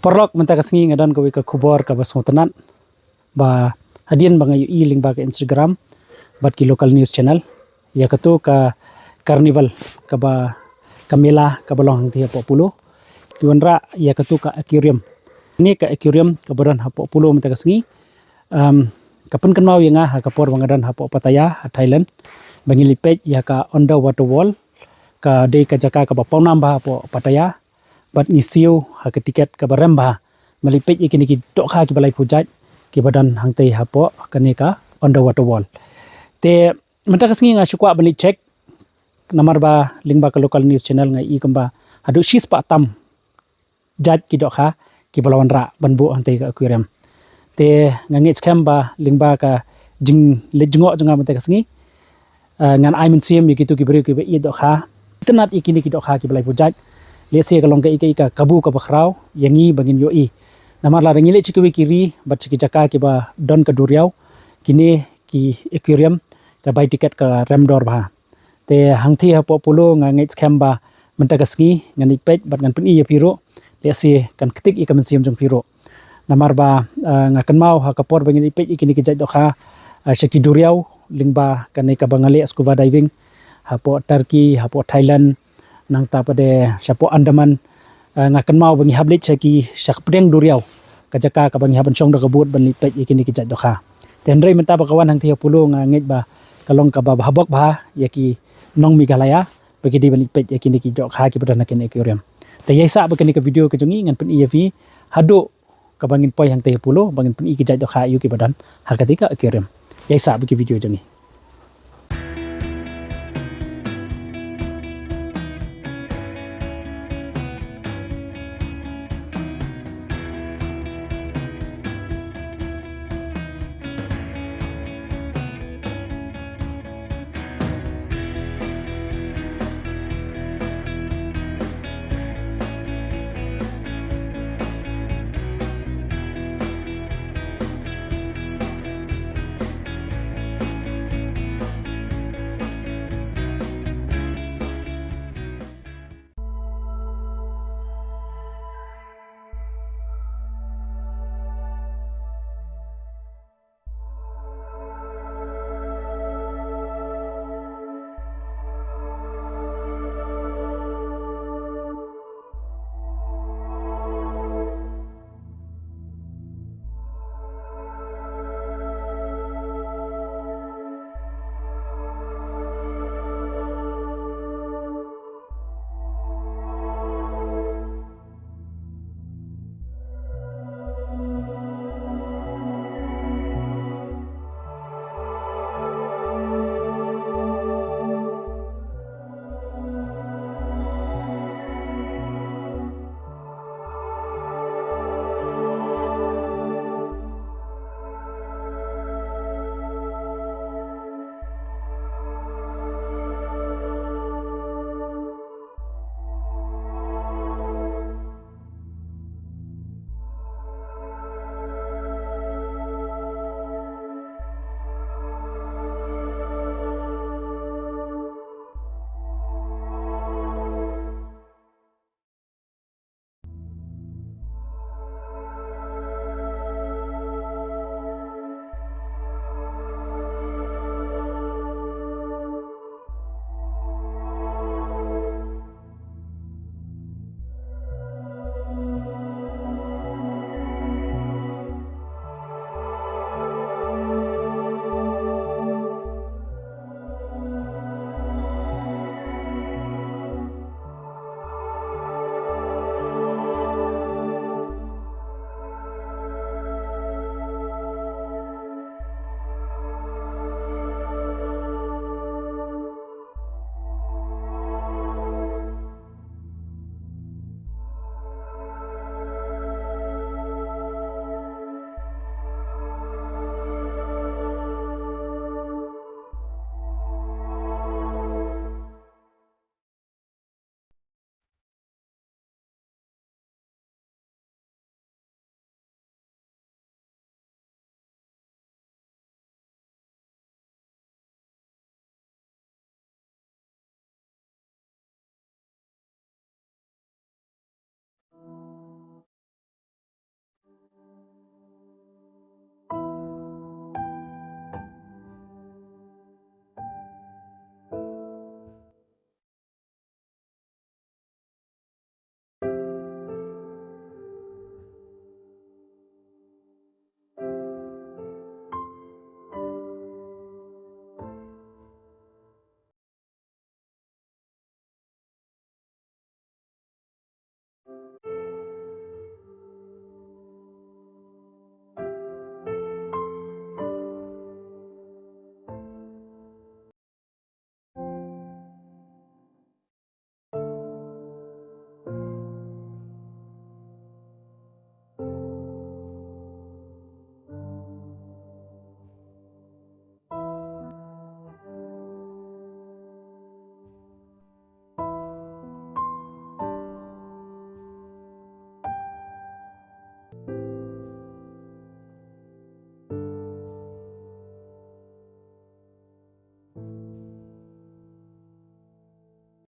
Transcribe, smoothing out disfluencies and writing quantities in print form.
Porlok mentaka sengi ngadan kawi ka kubor ka basontanan ba hadian ba ngayu iling ba ka Instagram bat ki local news channel ya katu ka carnival ka ba kamela ka balong hang tiya Polo diwanra ya katu ka aquarium ni ka aquarium ka badan hapo Polo mentaka sengi kapan kan mau yang ha kapor bangadan hapo Pattaya Thailand bangilipet ya ka underwater wall ka de ka jaka ka ba paunam ba hapo Pattaya bat ngisiu ha ke tiket ka baramba malipet ikini ki dohkha ki balai pujat ki badan hangtai hapo kaneka underwater wall te mentaka sengi nga syukwa bani check namar ba link ba ka local news channel nga i kamba hadu shis pa tam jat ki dohkha ki balawan ra banbu hangtai ka aquarium te ngangit scam ba link ba ka jing lejngo jonga mentaka sengi ngan ai mensiam yikitu ki beri ki be i dohkha tenat ikini ki dohkha ki balai pujat lese kalong ka ika kabu ka bakrau yangi bangin yoi namar la rengile chikwi kiri bat chiki jaka ki ba don ka duriau kini ki aquarium ka bai tiket ka remdor ba te hangthi hapo Polo ngangit scam ba mentaka sengi ngani pet bat ngan peni ya piro lese kan ketik ika mensiam jong piro namar ba ngakan mau ha kapor bangin ipet ikini ki jat dohkha shaki duriau lingba kanai ka bangale scuba diving hapo Turkey hapo Thailand nang ta pada syapo Andaman ngakan mau bangi hablit shaki syak pedeng duriau kajaka ka bangi haban chong do kabut ban lipet ikini ki jat dohkha tenrei menta ba kawan hang thia Polo ngangit ba kalong ka ba habok ba yaki nong Meghalaya bagi di ban lipet ikini ki dohkha ki badan nakin aquarium te yaisa ba kini ka video ka jongi ngan pen EV hadu ka bangin poi hang thia Polo bangin pen ki jat dohkha yu ki badan hakatika aquarium yaisa ba ki video jongi